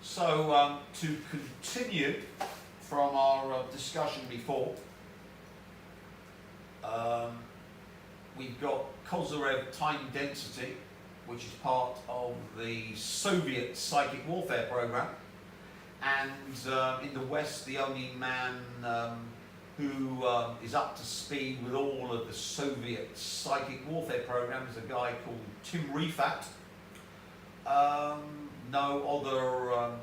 So to continue from our discussion before, we've got Kozyrev time density, which is part of the Soviet psychic warfare program, and in the West the only man who is up to speed with all of the Soviet psychic warfare program is a guy called Tim Rifat. No other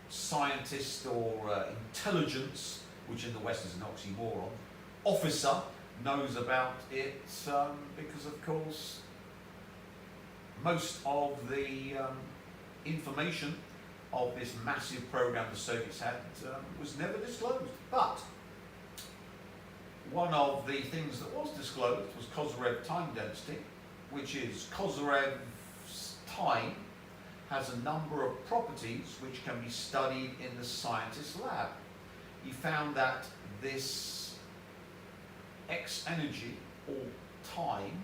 scientist or intelligence, which in the West is an oxymoron, officer knows about it because, of course, most of the information of this massive program the Soviets had was never disclosed. But one of the things that was disclosed was Kozyrev time density, which is Kozyrev's time has a number of properties which can be studied in the scientist's lab. He found that this X energy, or time,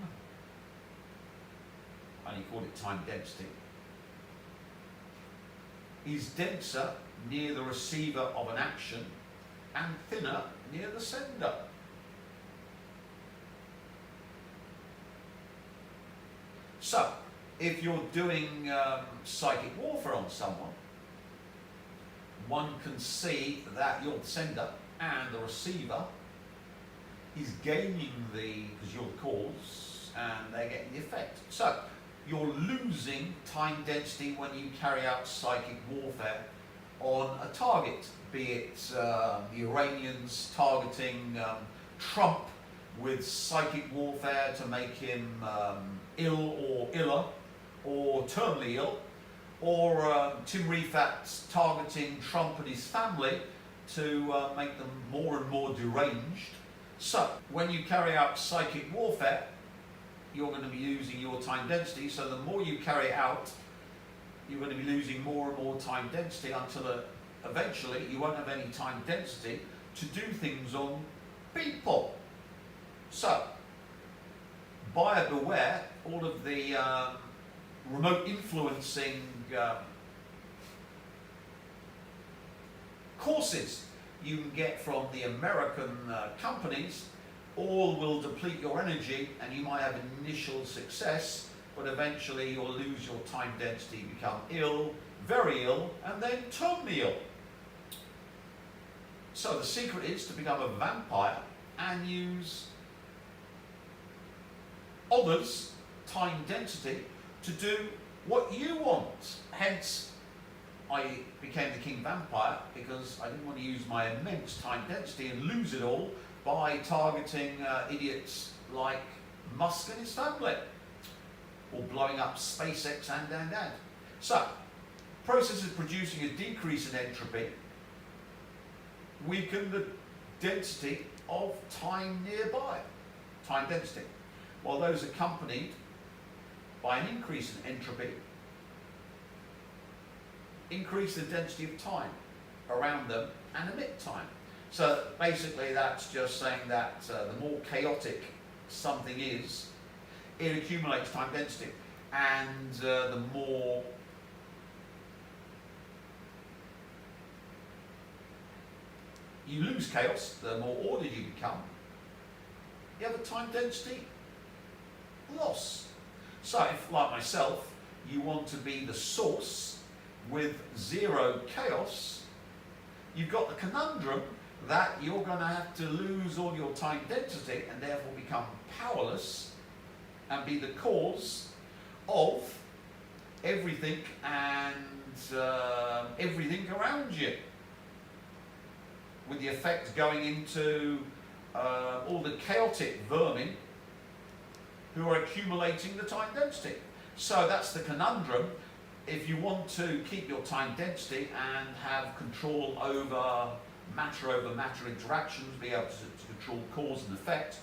and he called it time density, is denser near the receiver of an action and thinner near the sender. So, if you're doing psychic warfare on someone, one can see that your sender and the receiver is gaining because you're the cause and they're getting the effect. So, you're losing time density when you carry out psychic warfare on a target, be it the Iranians targeting Trump with psychic warfare to make him ill or iller, or terminally ill, or Tim Rifat targeting Trump and his family to make them more and more deranged. So, when you carry out psychic warfare, you're going to be using your time density, so the more you carry it out, you're going to be losing more and more time density until eventually you won't have any time density to do things on people. So, buyer beware, all of the remote influencing courses you can get from the American companies all will deplete your energy, and you might have initial success, but eventually you'll lose your time density, become ill, very ill, and then terminally ill. So the secret is to become a vampire and use others' time density to do what you want. Hence, I became the king vampire because I didn't want to use my immense time density and lose it all by targeting idiots like Musk and his family, or blowing up SpaceX and. So, process of producing a decrease in entropy weaken the density of time nearby, time density, while those accompanied by an increase in entropy increase the density of time around them and emit time. So basically that's just saying that the more chaotic something is, it accumulates time density, and the more you lose chaos, the more ordered you become, you have a time density loss. So if, like myself, you want to be the source with zero chaos, you've got the conundrum that you're going to have to lose all your time density and therefore become powerless and be the cause of everything and everything around you, with the effect going into all the chaotic vermin who are accumulating the time density. So that's the conundrum. If you want to keep your time density and have control over matter interactions, be able to control cause and effect,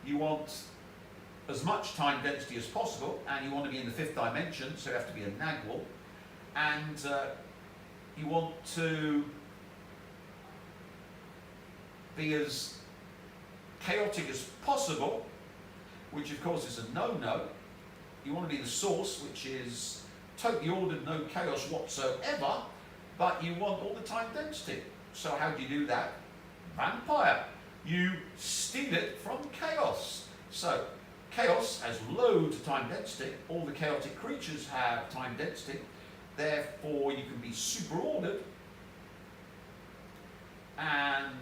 you want as much time density as possible, and you want to be in the fifth dimension, so you have to be a Nagwal, and you want to be as chaotic as possible, which of course is a no-no. You want to be the source, which is totally ordered, no chaos whatsoever, but you want all the time density. So how do you do that? Vampire. You steal it from chaos. So chaos has loads of time density. All the chaotic creatures have time density. Therefore, you can be super ordered and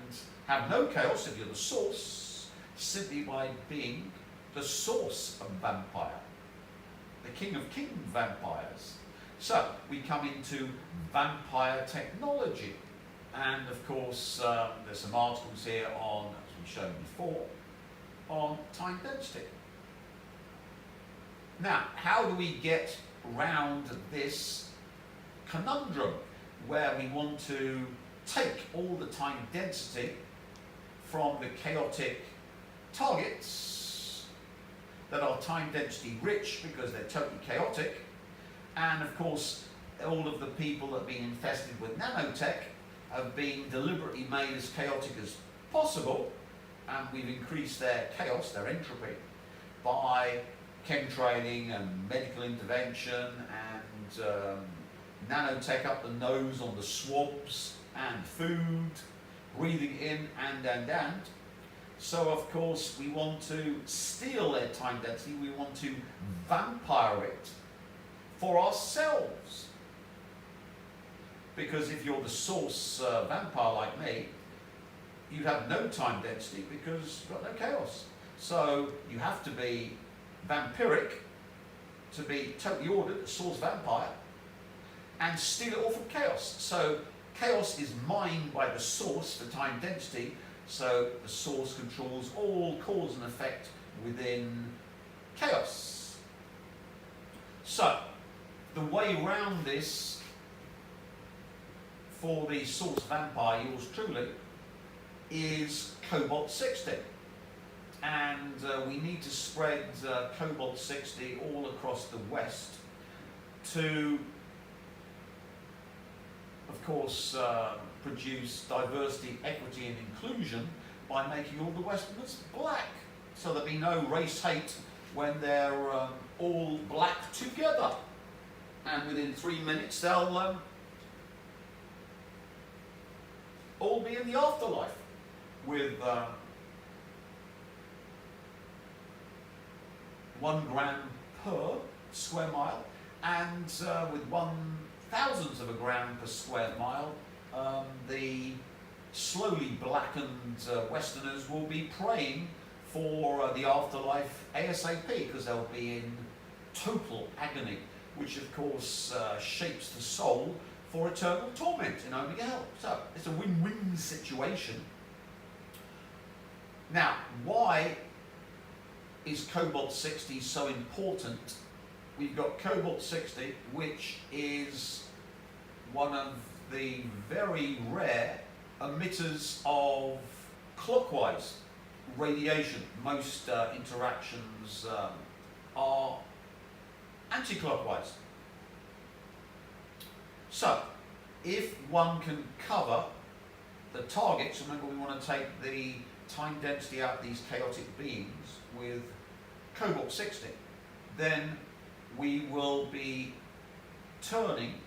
have no chaos if you're the source, simply by being the source of vampire, the king of king vampires. So we come into vampire technology, and of course there's some articles here on, as we've shown before, on time density. Now, how do we get round this conundrum where we want to take all the time density from the chaotic targets that are time density rich because they're totally chaotic, and of course all of the people that have been infested with nanotech have been deliberately made as chaotic as possible, and we've increased their chaos, their entropy, by chemtrailing and medical intervention and nanotech up the nose on the swabs and food, breathing in and. So of course we want to steal their time density, we want to vampire it for ourselves. Because if you're the source vampire like me, you'd have no time density because you've got no chaos. So you have to be vampiric to be totally ordered, a source vampire, and steal it all from chaos. So chaos is mined by the source for time density, so the source controls all cause and effect within chaos. So the way around this for the source vampire, yours truly, is Cobalt 60. And we need to spread Cobalt 60 all across the West to, of course, produce diversity, equity and inclusion by making all the Westerners black. So there'll be no race hate when they're all black together. And within 3 minutes they'll all be in the afterlife with 1 gram per square mile, and with 1/1000th of a gram per square mile, the slowly blackened Westerners will be praying for the afterlife ASAP, because they'll be in total agony, which of course shapes the soul for eternal torment in only hell. So it's a win-win situation. Now, why is Cobalt 60 so important? We've got Cobalt 60, which is one of the very rare emitters of clockwise radiation. Most interactions are anti-clockwise. So, if one can cover the targets, remember we want to take the time density out of these chaotic beings with Cobalt 60, then we will be turning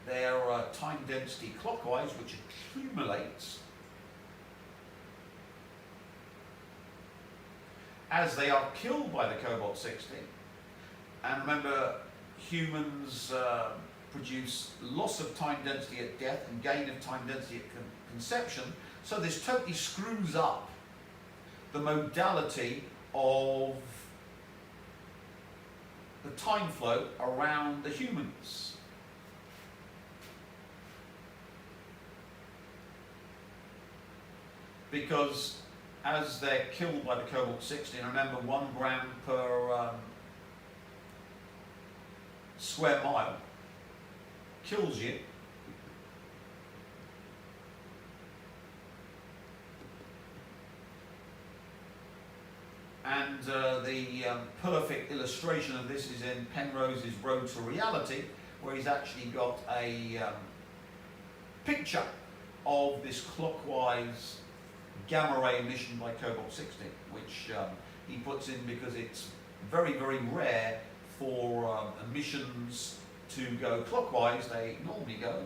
their time density clockwise, which accumulates as they are killed by the Cobalt 60. And remember, humans produce loss of time density at death and gain of time density at conception, so this totally screws up the modality of the time flow around the humans. Because as they're killed by the Cobalt 60, and remember 1 gram per square mile kills you, and the perfect illustration of this is in Penrose's Road to Reality, where he's actually got a picture of this clockwise gamma ray emission by Cobalt 60, which he puts in because it's very, very rare for emissions to go clockwise, they normally go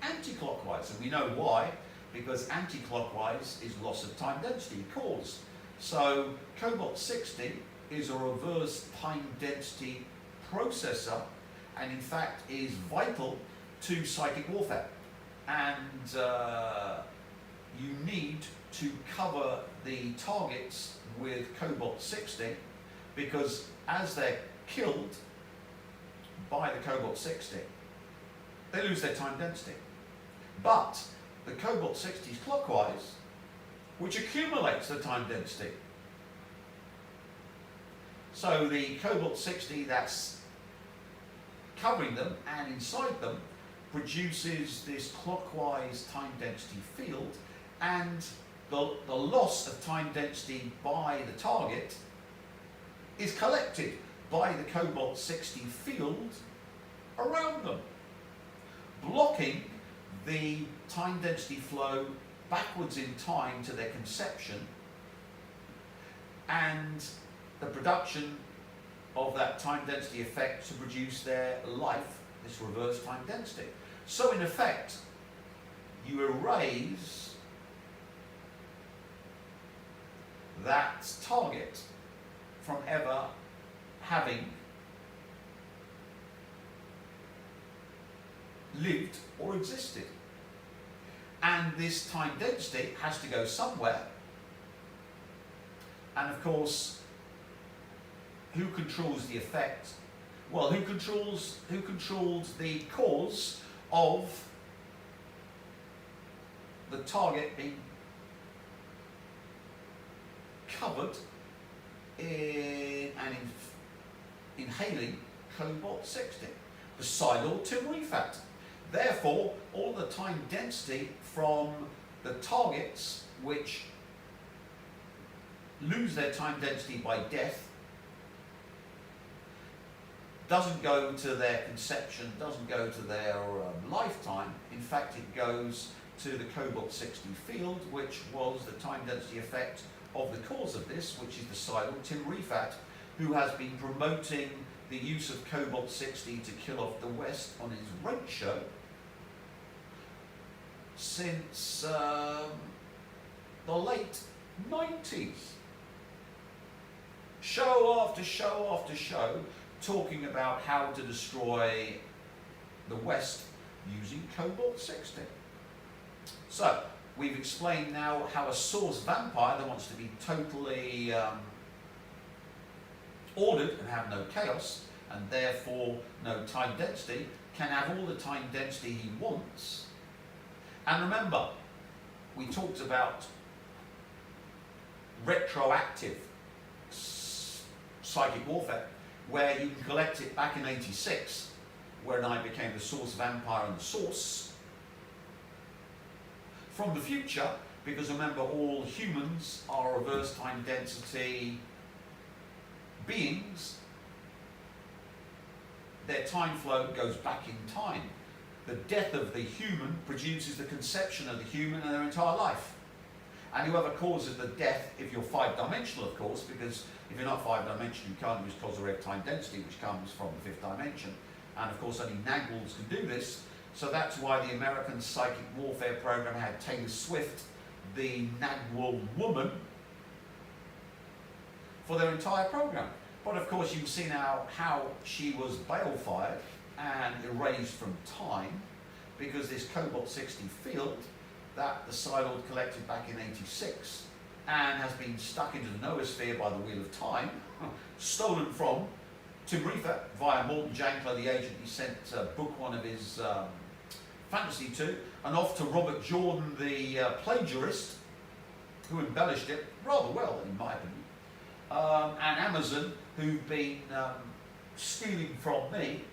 anti-clockwise. And we know why, because anti-clockwise is loss of time density cause. So cobalt-60 is a reverse time density processor, and in fact is vital to psychic warfare. And you need to cover the targets with cobalt-60, because as they're killed by the cobalt-60, they lose their time density. But the cobalt-60 is clockwise, which accumulates the time density. So the cobalt-60 that's covering them and inside them produces this clockwise time density field, and the loss of time density by the target is collected by the cobalt-60 field around them, blocking the time density flow backwards in time to their conception and the production of that time density effect to produce their life, this reverse time density. So in effect, you erase that target from ever having lived or existed. And this time density has to go somewhere. And of course, who controls the effect? Well, who controls the cause of the target being covered in and inhaling cobalt-60? The Silor Tim Rifat. Therefore, all the time density from the targets which lose their time density by death doesn't go to their conception, doesn't go to their lifetime. In fact, it goes to the cobalt-60 field, which was the time density effect of the cause of this, which is the Silor Tim Rifat, who has been promoting the use of cobalt-60 to kill off the West on his rate show since the late 90s. Show after show after show, talking about how to destroy the West using cobalt-60. So, we've explained now how a source vampire that wants to be totally ordered and have no chaos, and therefore no time density, can have all the time density he wants. And remember, we talked about retroactive psychic warfare, where you can collect it back in '86, when I became the source vampire and the source, from the future, because remember, all humans are reverse time density beings. Their time flow goes back in time. The death of the human produces the conception of the human and their entire life. And whoever causes the death, if you're 5-dimensional, of course, because if you're not 5-dimensional, you can't use causative time density, which comes from the 5th dimension. And of course, only Nagwals can do this. So that's why the American Psychic Warfare program had Taylor Swift, the Nagwal woman, for their entire program. But of course, you can see now how she was bale-fired and erased from time, because this cobalt-60 field that the Silor collected back in '86 and has been stuck into the noosphere by the wheel of time, stolen from Tim Rifat via Morton Jankler, the agent he sent book one of his fantasy to, and off to Robert Jordan, the plagiarist, who embellished it rather well, in my opinion, and Amazon, who've been stealing from me.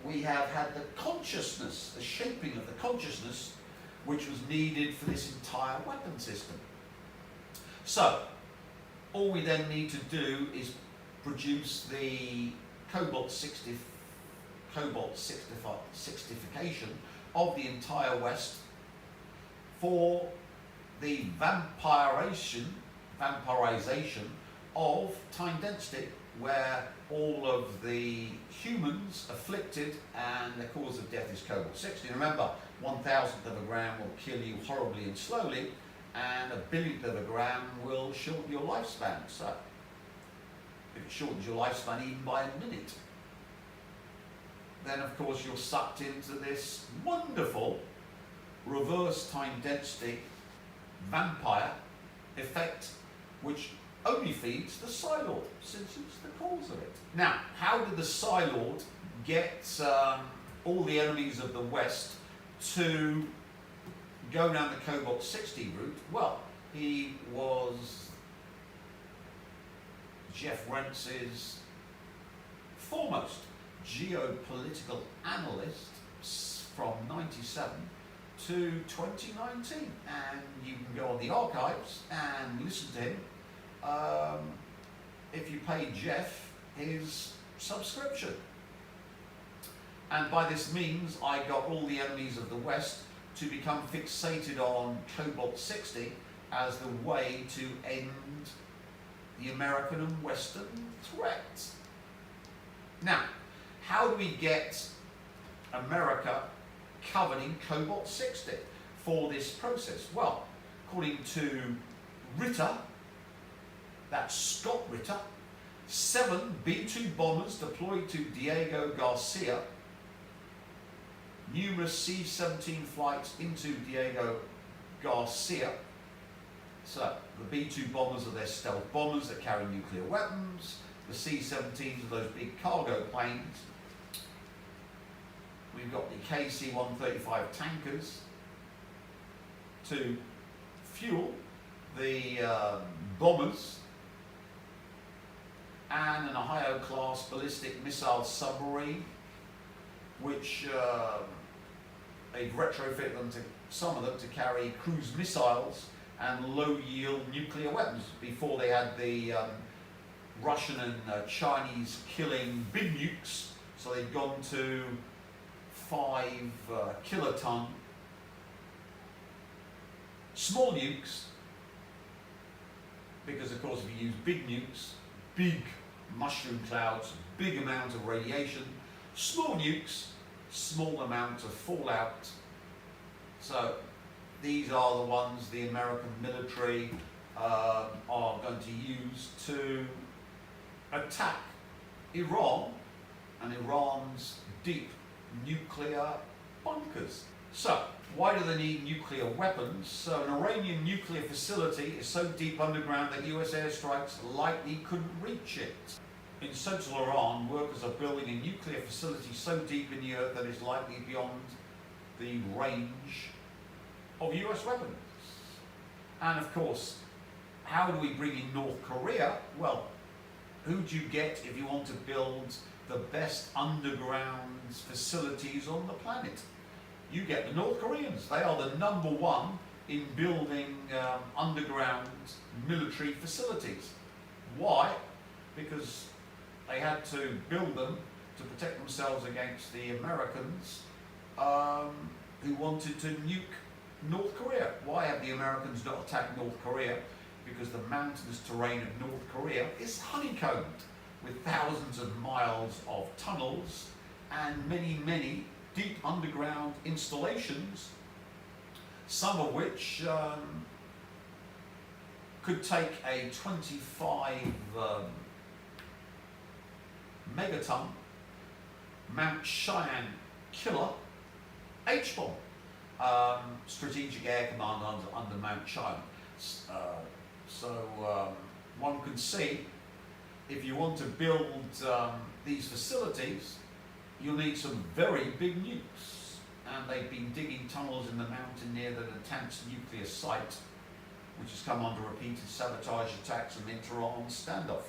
We have had the consciousness, the shaping of the consciousness, which was needed for this entire weapon system. So, all we then need to do is produce the cobalt-60 cobalt-60fication of the entire West for the vampirization of time density, where all of the humans afflicted and the cause of death is cobalt-60. Remember, 1,000th of a gram will kill you horribly and slowly, and a billionth of a gram will shorten your lifespan. So, if it shortens your lifespan even by a minute, then of course you're sucked into this wonderful reverse time density vampire effect, which only feeds the Psi-Lord, since it's the cause of it. Now, how did the Psi-Lord get all the enemies of the West to go down the cobalt-60 route? Well, he was Jeff Rentz's foremost geopolitical analyst from 97 to 2019, and you can go on the archives and listen to him if you pay Jeff his subscription. And by this means, I got all the enemies of the West to become fixated on cobalt-60 as the way to end the American and Western threat. Now, how do we get America covered in cobalt-60 for this process? Well, according to Ritter, that's Scott Ritter, 7 B-2 bombers deployed to Diego Garcia, numerous C-17 flights into Diego Garcia. So, the B-2 bombers are their stealth bombers that carry nuclear weapons. The C-17s are those big cargo planes. We've got the KC-135 tankers to fuel the bombers, and an Ohio-class ballistic missile submarine, which they've retrofitted them to, some of them, to carry cruise missiles and low-yield nuclear weapons. Before they had the Russian and Chinese killing big nukes, so they've gone to 5 kiloton small nukes, because of course if you use big nukes, big mushroom clouds, big amount of radiation. Small nukes, small amount of fallout. So these are the ones the American military are going to use to attack Iran and Iran's deep nuclear bunkers. So, why do they need nuclear weapons? So, an Iranian nuclear facility is so deep underground that US airstrikes likely couldn't reach it. In central Iran, workers are building a nuclear facility so deep in the earth that it's likely beyond the range of US weapons. And of course, how do we bring in North Korea? Well, who do you get if you want to build the best underground facilities on the planet? You get the North Koreans. They are the #1 in building underground military facilities. Why? Because they had to build them to protect themselves against the Americans who wanted to nuke North Korea. Why have the Americans not attacked North Korea? Because the mountainous terrain of North Korea is honeycombed with thousands of miles of tunnels and many, many deep underground installations, some of which could take a 25 megaton Mount Cheyenne killer H-bomb, strategic air command under Mount Cheyenne. One can see, if you want to build these facilities, you'll need some very big nukes. And they've been digging tunnels in the mountain near the Natanz nuclear site, which has come under repeated sabotage attacks and inter-Iran standoff.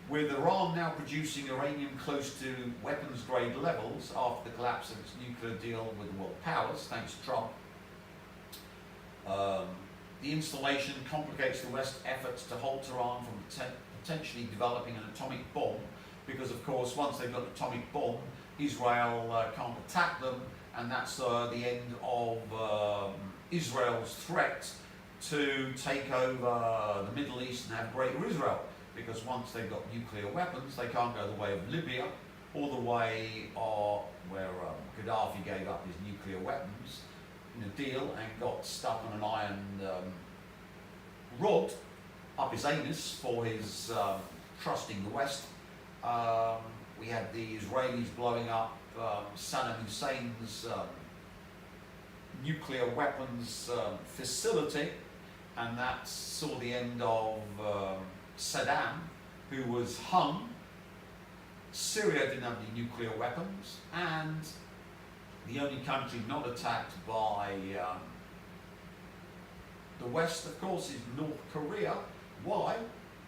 With Iran now producing uranium close to weapons-grade levels after the collapse of its nuclear deal with the world powers, thanks to Trump, the installation complicates the West's efforts to halt Iran from potentially developing an atomic bomb, because of course once they've got an atomic bomb, Israel can't attack them, and that's the end of Israel's threat to take over the Middle East and have Greater Israel. because once they've got nuclear weapons, they can't go the way of Libya or the way of where Gaddafi gave up his nuclear weapons in a deal and got stuck on an iron rod up his anus for his trusting the West. We had the Israelis blowing up Saddam Hussein's nuclear weapons facility, and that saw the end of Saddam, who was hung. Syria didn't have any nuclear weapons, and the only country not attacked by the West, of course, is North Korea. Why?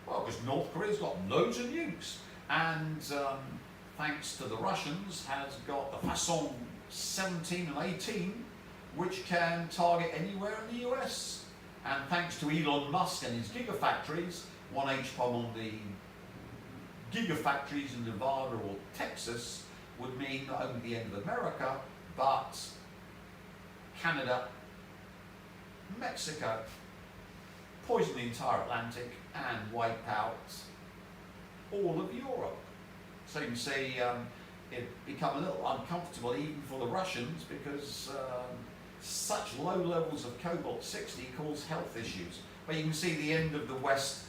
Well, because North Korea's got loads of nukes, and thanks to the Russians, has got the Façon 17 and 18, which can target anywhere in the US. And thanks to Elon Musk and his gigafactories, one H-bomb on the gigafactories in Nevada or Texas would mean not only the end of America, but Canada, Mexico, poison the entire Atlantic, and wipe out all of Europe. So you can see it become a little uncomfortable even for the Russians, because such low levels of cobalt-60 cause health issues. But you can see the end of the West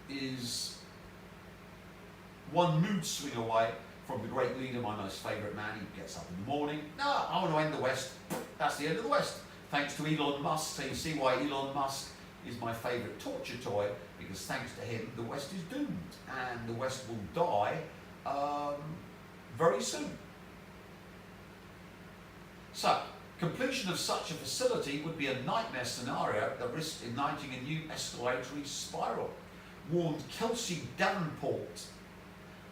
is one mood swing away from the great leader, my most favourite man. He gets up in the morning, no, I want to end the West. That's the end of the West. Thanks to Elon Musk. So you see why Elon Musk is my favourite torture toy, because thanks to him, the West is doomed, and the West will die very soon. So, completion of such a facility would be a nightmare scenario that risks igniting a new escalatory spiral, warned Kelsey Davenport,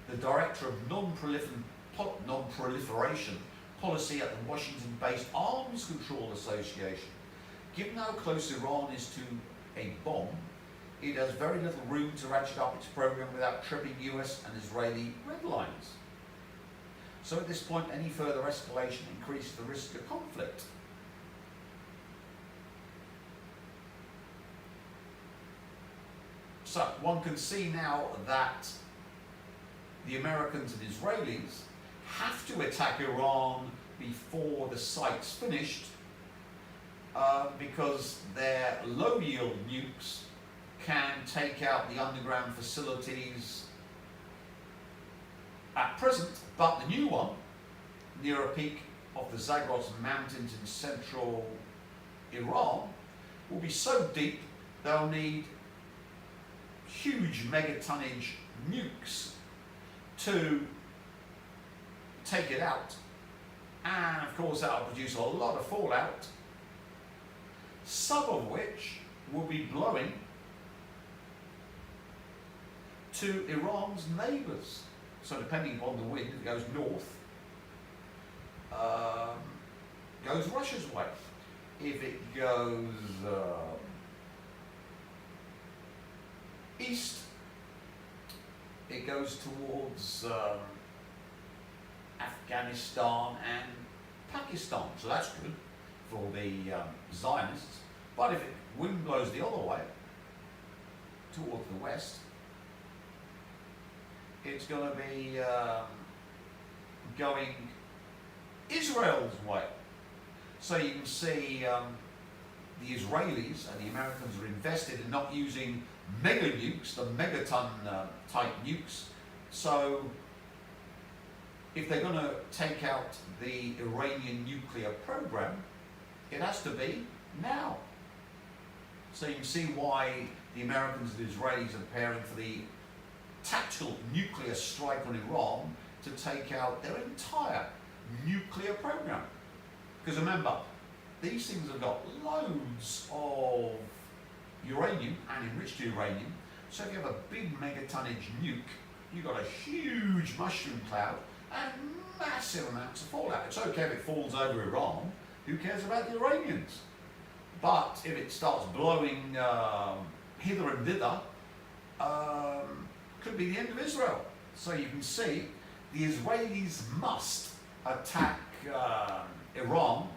the director of non-proliferation policy at the Washington-based Arms Control Association. Given how close Iran is to a bomb, it has very little room to ratchet up its program without tripping US and Israeli red lines. So at this point, any further escalation increases the risk of conflict. So one can see now that the Americans and Israelis have to attack Iran before the site's finished, because their low-yield nukes can take out the underground facilities at present, but the new one, near a peak of the Zagros Mountains in central Iran, will be so deep they'll need huge megatonnage nukes to take it out. And of course that'll produce a lot of fallout, some of which will be blowing to Iran's neighbours. So depending upon the wind, if it goes north, goes Russia's way. If it goes east, it goes towards Afghanistan and Pakistan. So that's good for the Zionists. But if it wind blows the other way, towards the west, it's going to be going Israel's way. So you can see the Israelis and the Americans are invested in not using mega nukes, the megaton type nukes. So if they're going to take out the Iranian nuclear program, it has to be now. So you can see why the Americans and the Israelis are preparing for the tactical nuclear strike on Iran to take out their entire nuclear program. Because remember, these things have got loads of uranium and enriched uranium. So if you have a big megatonnage nuke, you've got a huge mushroom cloud and massive amounts of fallout. It's okay if it falls over Iran, who cares about the Iranians? But if it starts blowing hither and thither, could be the end of Israel. So you can see the Israelis must attack Iran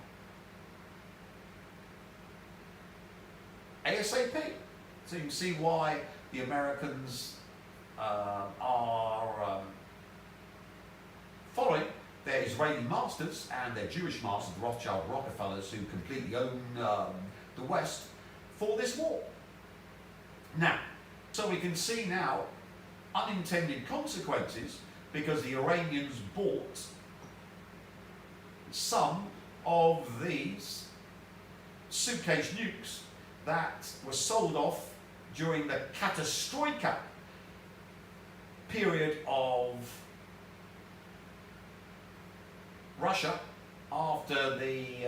ASAP. So you can see why the Americans are following their Israeli masters and their Jewish masters, the Rothschild Rockefellers, who completely own the West, for this war. Now, so we can see now unintended consequences, because the Iranians bought some of these suitcase nukes that were sold off during the Katastroika period of Russia after the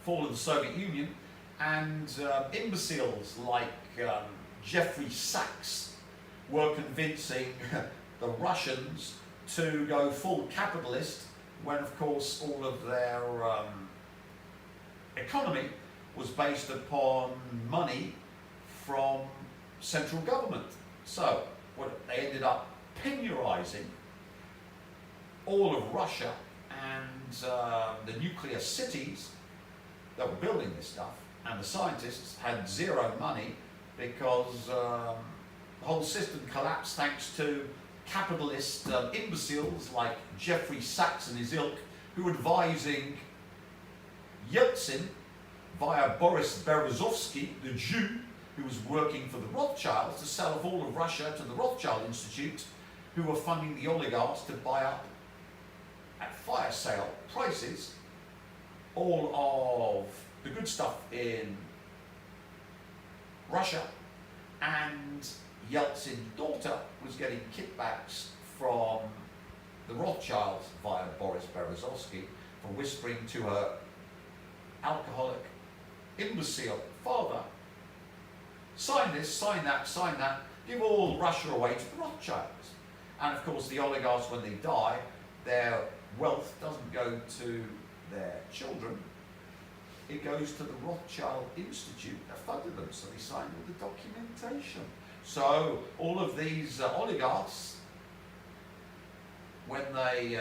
fall of the Soviet Union, and imbeciles like Jeffrey Sachs were convincing the Russians to go full capitalist, when of course all of their economy was based upon money from central government. So what they ended up peniorizing all of Russia, and the nuclear cities that were building this stuff, and the scientists had zero money, because the whole system collapsed thanks to capitalist imbeciles like Jeffrey Sachs and his ilk, who were advising Yeltsin via Boris Berezovsky, the Jew who was working for the Rothschilds, to sell off all of Russia to the Rothschild Institute, who were funding the oligarchs to buy up at fire sale prices all of the good stuff in Russia, and Yeltsin's daughter was getting kickbacks from the Rothschilds via Boris Berezovsky for whispering to her alcoholic, imbecile father, sign this, sign that, give all Russia away to the Rothschilds. And of course the oligarchs, when they die, their wealth doesn't go to their children, it goes to the Rothschild Institute that funded them, so they signed all the documentation. So all of these oligarchs, when they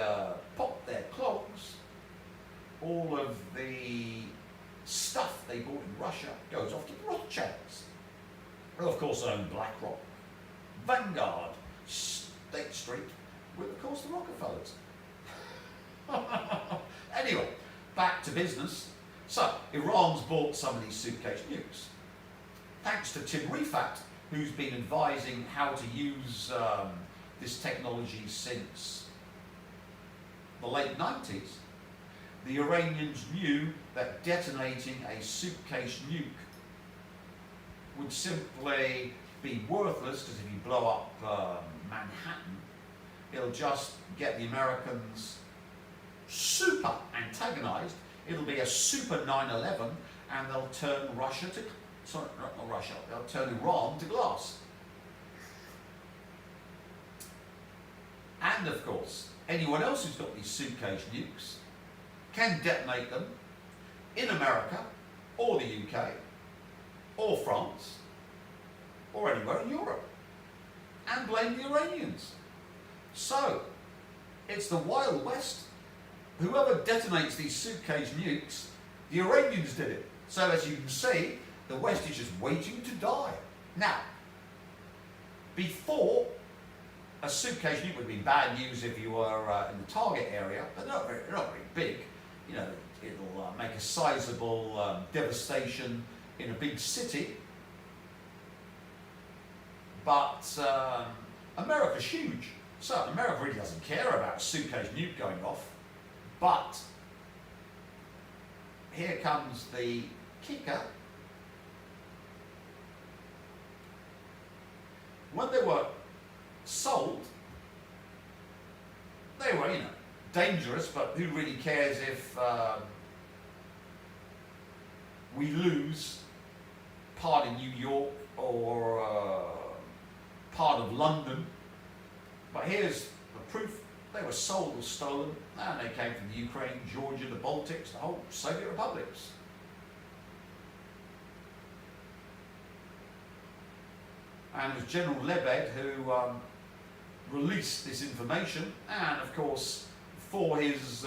pop their clogs, all of the stuff they bought in Russia goes off to the Rothschilds. Well, of course, they own BlackRock, Vanguard, State Street, with of course the Rockefellers. Anyway, back to business. So, Iran's bought some of these suitcase nukes. Thanks to Tim Rifat, who's been advising how to use this technology since the late 90s, the Iranians knew that detonating a suitcase nuke would simply be worthless, because if you blow up Manhattan, it'll just get the Americans super antagonized. It'll be a super 9/11, and they'll turn Russia to, sorry, not Russia, they'll turn Iran to glass. And of course, anyone else who's got these suitcase nukes can detonate them in America, or the UK, or France, or anywhere in Europe, and blame the Iranians. So, it's the Wild West. Whoever detonates these suitcase nukes, the Iranians did it. So as you can see, the West is just waiting to die. Now, before, a suitcase nuke would be bad news if you were in the target area, but not very big. You know, it'll make a sizable devastation in a big city. But America's huge, so America really doesn't care about a suitcase nuke going off. But here comes the kicker. When they were sold, they were, dangerous, but who really cares if we lose part of New York or part of London? But here's the proof. They were sold or stolen, and they came from the Ukraine, Georgia, the Baltics, the whole Soviet republics. And it was General Lebed who released this information, and of course, for his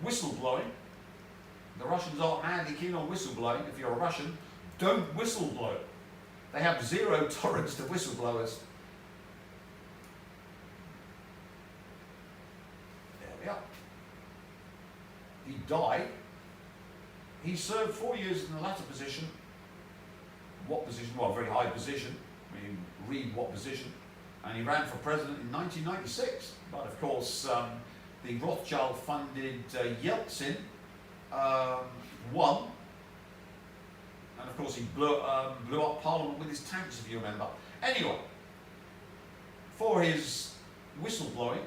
whistleblowing. The Russians aren't madly keen on whistleblowing. If you're a Russian, don't whistleblow. They have zero tolerance to whistleblowers. There we are. He died. He served 4 years in the latter position. What position? Well, a very high position. I mean, read what position. And he ran for president in 1996. But of course, the Rothschild-funded Yeltsin won. And of course, he blew up Parliament with his tanks, if you remember. Anyway, for his whistleblowing,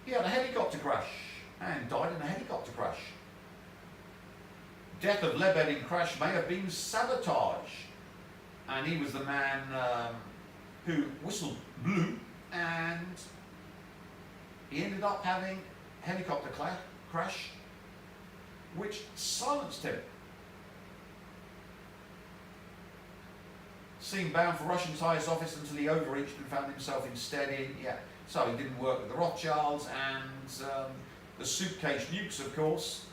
he had a helicopter crash and died in a helicopter crash. Death of Lebed in crash may have been sabotage. And he was the man who whistle blew, and he ended up having a helicopter crash which silenced him. Seemed bound for Russian's highest office until he overreached and found himself instead in, so he didn't work with the Rothschilds, and the suitcase nukes, of course,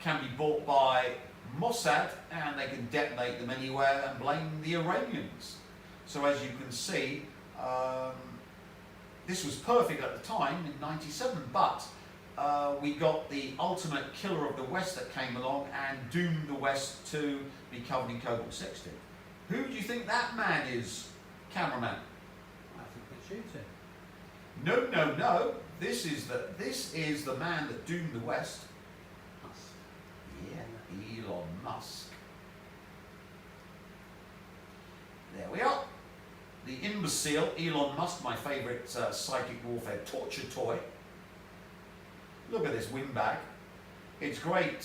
can be bought by Mossad, and they can detonate them anywhere and blame the Iranians. So as you can see, this was perfect at the time in '97, but we got the ultimate killer of the West that came along and doomed the West to be covered in cobalt-60. Who do you think that man is, cameraman? I think we shoot him. No, no, no. This is the man that doomed the West. Musk. Yeah, Elon Musk. There we are. The imbecile Elon Musk, my favourite psychic warfare torture toy. Look at this windbag. It's great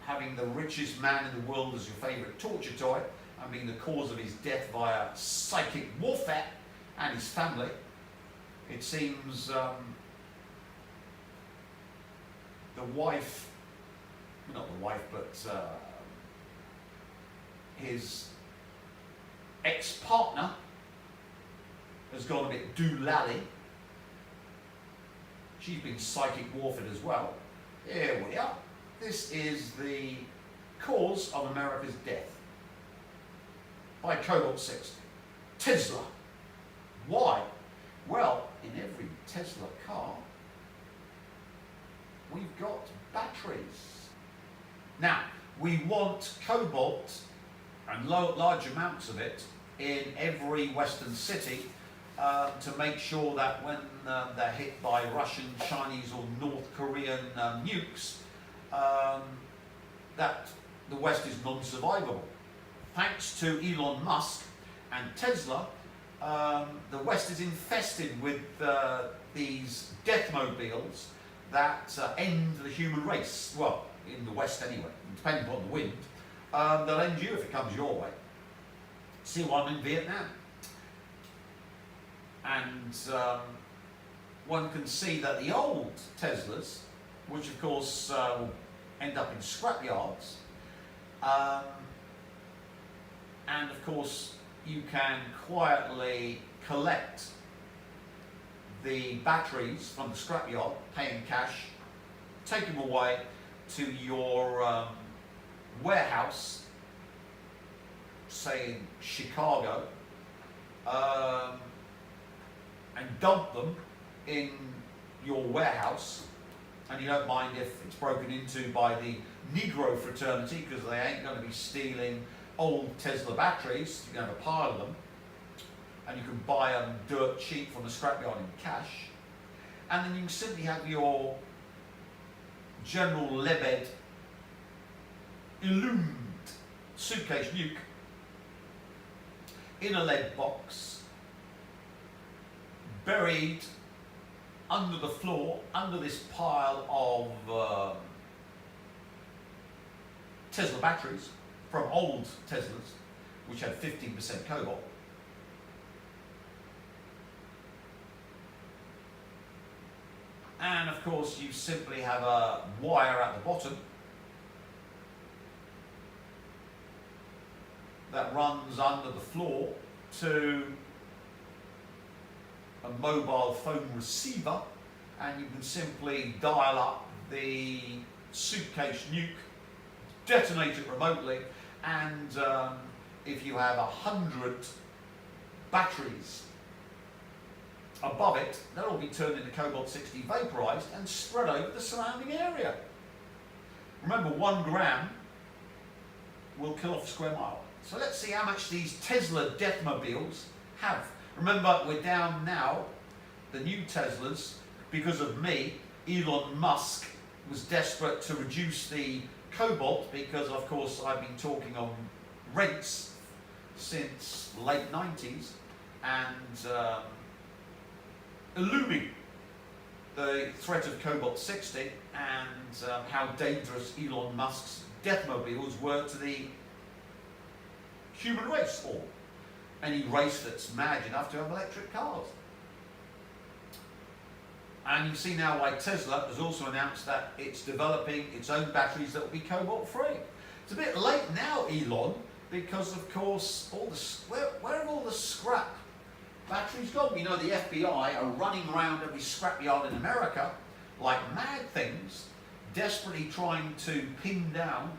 having the richest man in the world as your favourite torture toy and being the cause of his death via psychic warfare and his family. It seems the wife, not the wife, but his ex-partner has gone a bit doolally. She's been psychic warfare as well. Here we are. This is the cause of America's death by cobalt-60. Tesla. Why? Well, in every Tesla car, we've got batteries. Now, we want cobalt and large amounts of it in every Western city to make sure that when they're hit by Russian, Chinese or North Korean nukes, that the West is non-survivable. Thanks to Elon Musk and Tesla, the West is infested with these deathmobiles that end the human race. Well, in the West anyway, depending upon the wind. They'll end you if it comes your way. See why I'm in Vietnam. And one can see that the old Teslas, which of course will end up in scrapyards, and of course you can quietly collect the batteries from the scrapyard, pay in cash, take them away to your warehouse, say in Chicago, and dump them in your warehouse, and you don't mind if it's broken into by the Negro fraternity, because they ain't going to be stealing old Tesla batteries. You're going to have a pile of them, and you can buy them dirt cheap from the scrapyard in cash, and then you can simply have your General Lebed illumined suitcase nuke in a lead box, buried under the floor, under this pile of Tesla batteries from old Teslas, which had 15% cobalt. And of course, you simply have a wire at the bottom that runs under the floor to a mobile phone receiver, and you can simply dial up the suitcase nuke detonate it remotely, and if you have 100 batteries above it, they'll all be turned into cobalt-60 vaporized and spread over the surrounding area. Remember, 1 gram will kill off a square mile. So let's see how much these Tesla Deathmobiles have. Remember, we're down now, the new Teslas, because of me. Elon Musk was desperate to reduce the cobalt because, of course, I've been talking on rents since late 90s and illuming the threat of cobalt-60 and how dangerous Elon Musk's Deathmobiles were to the human race, or any race that's mad enough to have electric cars. And you see now why Tesla has also announced that it's developing its own batteries that will be cobalt-free. It's a bit late now, Elon, because of course where have all the scrap batteries gone? You know, the FBI are running around every scrapyard in America like mad things, desperately trying to pin down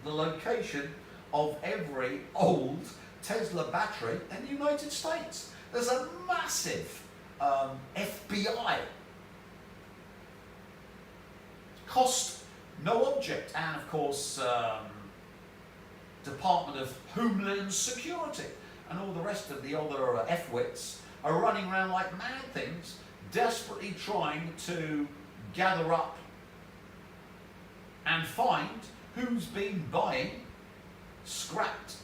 the location of every old Tesla battery in the United States. There's a massive FBI cost no object, and of course Department of Homeland Security and all the rest of the other F-wits are running around like mad things, desperately trying to gather up and find who's been buying scrapped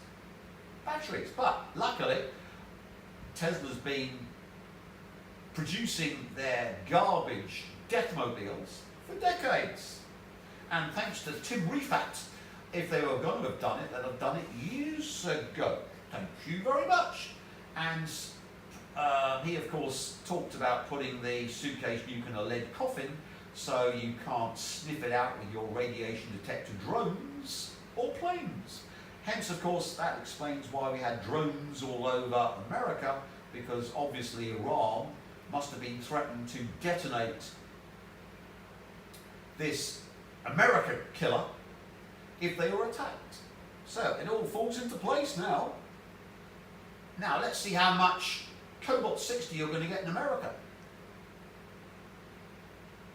batteries. But luckily, Tesla's been producing their garbage Deathmobiles for decades. And thanks to Tim Rifat, if they were going to have done it, they'd have done it years ago. Thank you very much. And he, of course, talked about putting the suitcase nuke in a lead coffin so you can't sniff it out with your radiation detector drones or planes. Hence, of course, that explains why we had drones all over America, because obviously Iran must have been threatening to detonate this America killer if they were attacked. So it all falls into place now. Now let's see how much cobalt-60 you're going to get in America.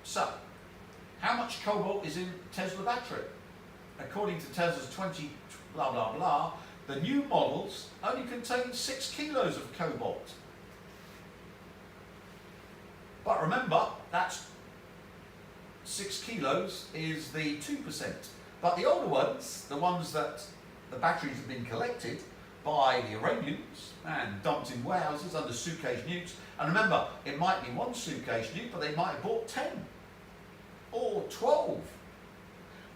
So, how much cobalt is in Tesla battery? According to Tesla's 20 blah blah blah, the new models only contain 6 kilos of cobalt. But remember, that's 6 kilos is the 2%. But the older ones, the ones that the batteries have been collected by the Iranians and dumped in warehouses under suitcase nukes, and remember, it might be one suitcase nuke, but they might have bought 10 or 12.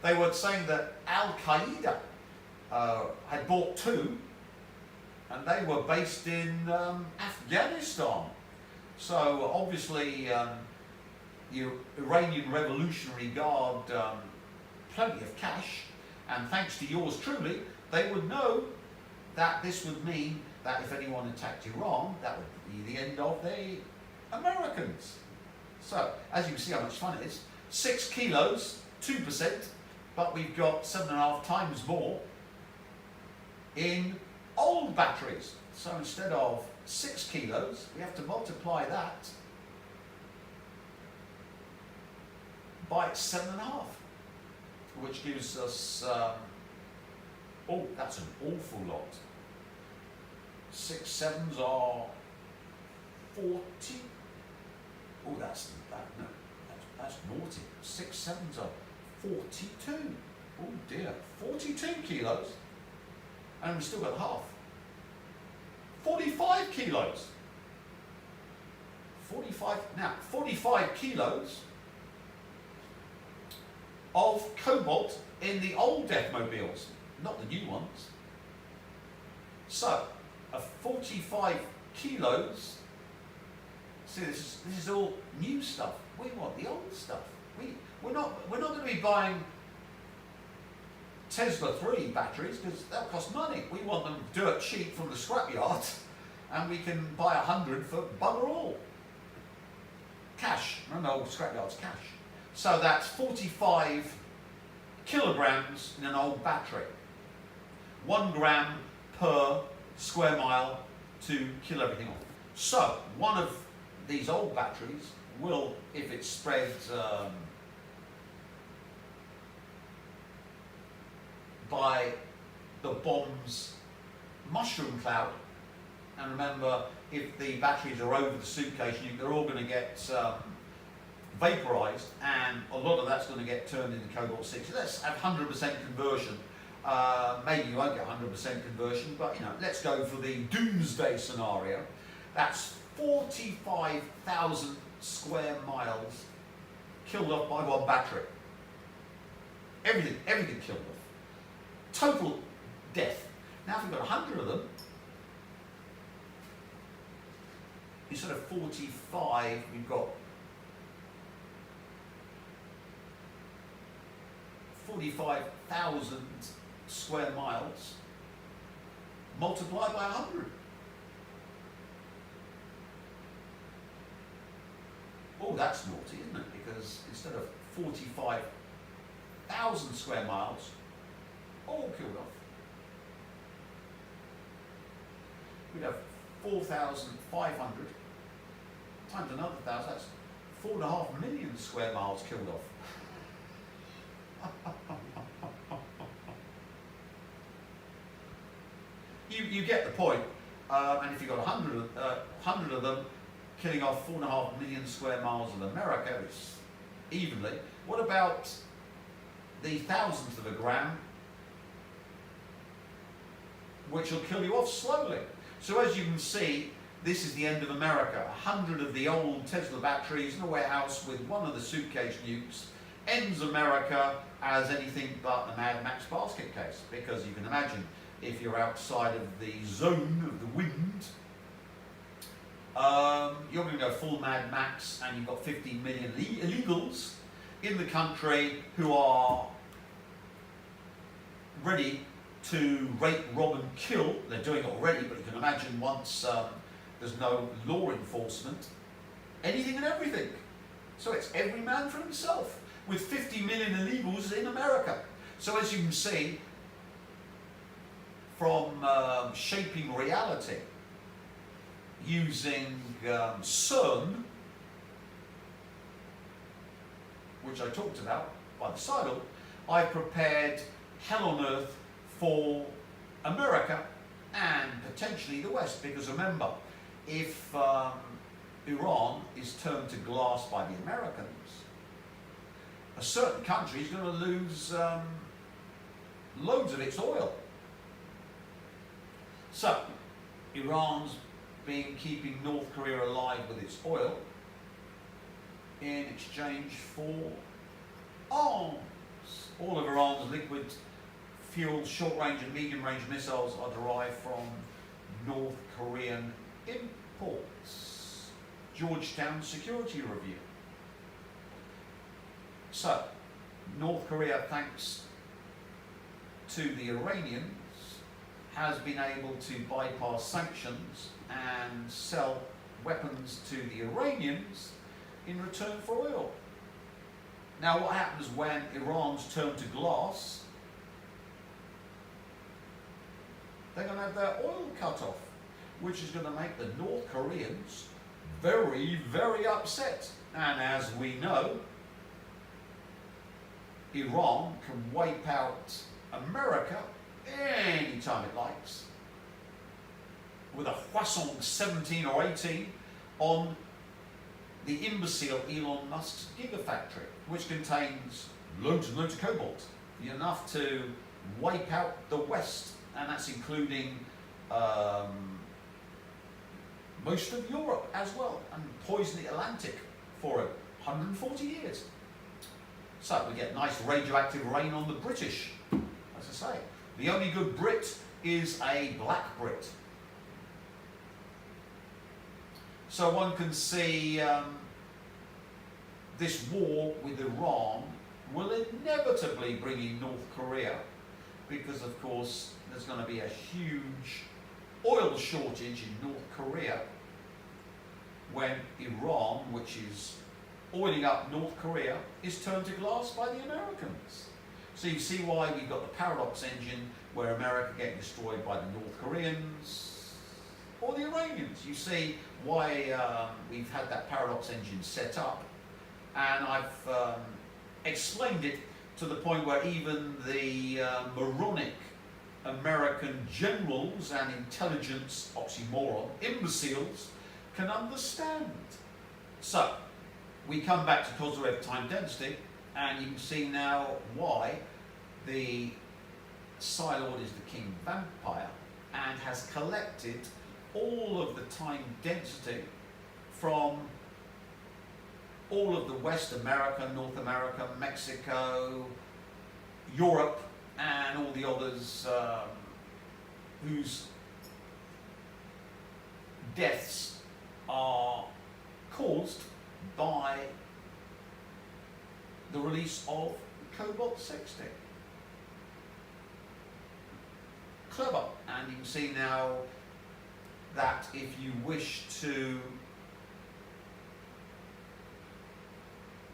They were saying that Al-Qaeda had bought 2, and they were based in Afghanistan. So obviously the Iranian Revolutionary Guard plenty of cash, and thanks to yours truly, they would know that this would mean that if anyone attacked Iran, that would be the end of the Americans. So, as you can see how much fun it is, 6 kilos, 2%, but we've got 7.5 times more in old batteries. So instead of 6 kilos, we have to multiply that by 7.5, which gives us, oh, that's an awful lot. 6 7s are 40. Oh, that's naughty. 6 7s are 42. Oh dear, 42 kilos, and we've still got half. 45 kilos. 45 now. 45 kilos of cobalt in the old Deathmobiles, not the new ones. So, 45 kilos. See, this is all new stuff. We want the old stuff. We're not going to be buying Tesla 3 batteries because they'll cost money. We want them dirt cheap from the scrapyard, and we can buy 100 for bugger all. Cash. Remember, old scrapyard's cash. So that's 45 kilograms in an old battery. 1 gram per square mile to kill everything off. So, one of these old batteries will, if it's spread by the bomb's mushroom cloud, and remember, if the batteries are over the suitcase, they're all going to get vaporized, and a lot of that's going to get turned into cobalt-60. Let's have 100% conversion. Maybe you won't get 100% conversion, but let's go for the doomsday scenario. That's 45,000 square miles killed off by one battery. Everything killed off. Total death. Now if we've got 100 of them, instead of 45, we've got 45,000 square miles multiplied by 100. Oh, that's naughty, isn't it? Because instead of 45,000 square miles, all killed off, we'd have 4,500 times another 1,000, that's 4.5 million square miles killed off. You get the point, and if you've got 100 of them killing off 4.5 million square miles of America, it's evenly. What about the thousandth of a gram, which will kill you off slowly? So as you can see, this is the end of America. 100 of the old Tesla batteries in a warehouse with one of the suitcase nukes ends America as anything but a Mad Max basket case, because you can imagine if you're outside of the zone of the wind, you're going to go full Mad Max, and you've got 50 million illegals in the country who are ready to rape, rob and kill. They're doing it already, but you can imagine once there's no law enforcement, anything and everything. So it's every man for himself, with 50 million illegals in America. So as you can see, from shaping reality using CERN, which I talked about by the sidle, I prepared hell on earth for America and potentially the West, because remember, if Iran is turned to glass by the Americans, a certain country is going to lose loads of its oil. So, Iran's been keeping North Korea alive with its oil in exchange for arms. All of Iran's liquid fuel short-range and medium-range missiles are derived from North Korean imports. Georgetown Security Review. So, North Korea, thanks to the Iranians, has been able to bypass sanctions and sell weapons to the Iranians in return for oil. Now, what happens when Iran's turned to glass? They're going to have their oil cut off, which is going to make the North Koreans very, very upset. And as we know, Iran can wipe out America anytime it likes with a Hwasong 17 or 18 on the imbecile Elon Musk's gigafactory, which contains loads and loads of cobalt, enough to wipe out the West, and that's including most of Europe as well, and poison the Atlantic for 140 years. So we get nice radioactive rain on the British, as I say. The only good Brit is a black Brit. So one can see this war with Iran will inevitably bring in North Korea, because of course there's going to be a huge oil shortage in North Korea when Iran, which is oiling up North Korea, is turned to glass by the Americans. So you see why we've got the paradox engine where America getting destroyed by the North Koreans or the Iranians. You see why we've had that paradox engine set up, and I've explained it to the point where even the moronic American generals and intelligence oxymoron imbeciles can understand. So we come back to Kozyrev time density, and you can see now why the Psi Lord is the king vampire and has collected all of the time density from all of the West America, North America, Mexico, Europe, and all the others whose deaths are caused by the release of cobalt 60. Clever. And you can see now that if you wish to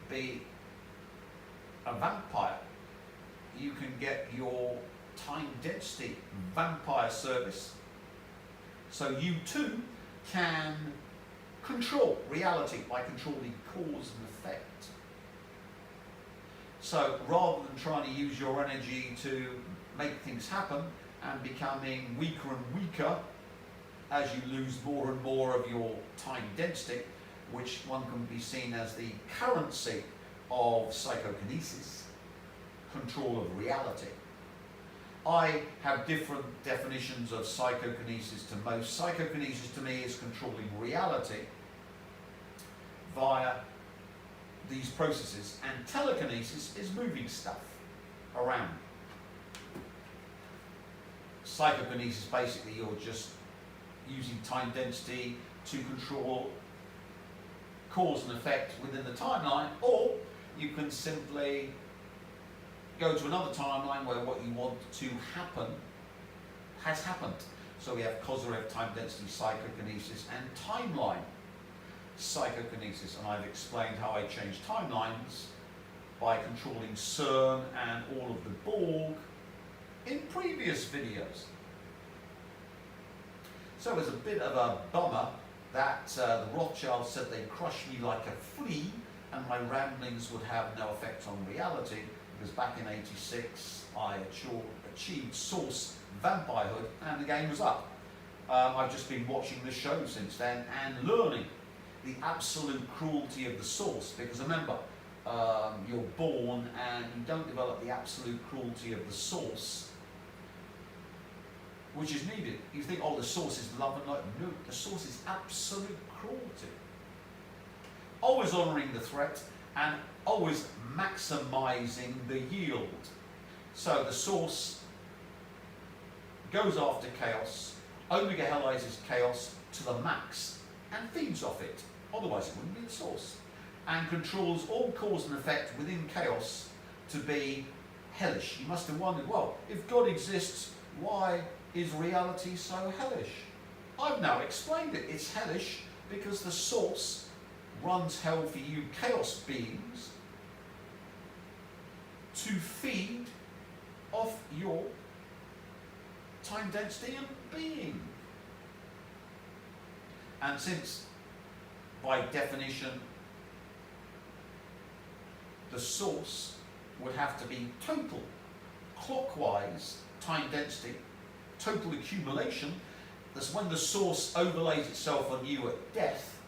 be a vampire, you can get your time density vampire service, so you too can control reality by controlling cause and effect. So rather than trying to use your energy to make things happen and becoming weaker and weaker as you lose more and more of your time density, which one can be seen as the currency of psychokinesis, control of reality. I have different definitions of psychokinesis to most. Psychokinesis to me is controlling reality via these processes, and telekinesis is moving stuff around. Psychokinesis, basically you're just using time density to control cause and effect within the timeline, or you can simply go to another timeline where what you want to happen has happened. So we have Kozyrev time density psychokinesis and timeline psychokinesis, and I've explained how I change timelines by controlling CERN and all of the Borg in previous videos. So it's a bit of a bummer that the Rothschilds said they'd crush me like a flea and my ramblings would have no effect on reality, because back in '86 I achieved source vampirehood and the game was up. I've just been watching the show since then and learning the absolute cruelty of the source, because remember, you're born and you don't develop the absolute cruelty of the source, which is needed. You think, oh, the source is love and light. No, the source is absolute cruelty. Always honouring the threat and always maximising the yield. So the source goes after chaos, omega hellizes chaos to the max and feeds off it. Otherwise it wouldn't be the source. And controls all cause and effect within chaos to be hellish. You must have wondered, well, if God exists, why is reality so hellish? I've now explained it. It's hellish because the source runs hell for you chaos beings to feed off your time density and being. And since by definition the source would have to be total clockwise time density, total accumulation, that's when the source overlays itself on you at death,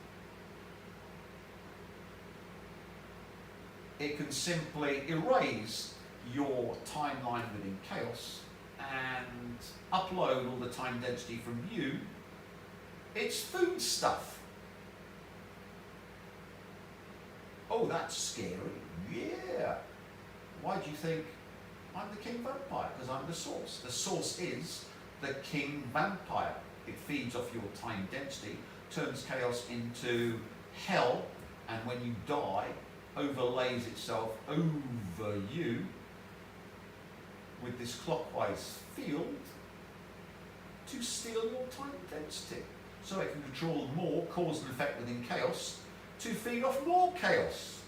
it can simply erase your timeline within chaos and upload all the time density from you. It's food stuff. Oh, that's scary. Yeah. Why do you think I'm the king vampire? Because I'm the source. The source is the king vampire. It feeds off your time density, turns chaos into hell, and when you die, overlays itself over you with this clockwise field to steal your time density. So it can control more cause and effect within chaos to feed off more chaos.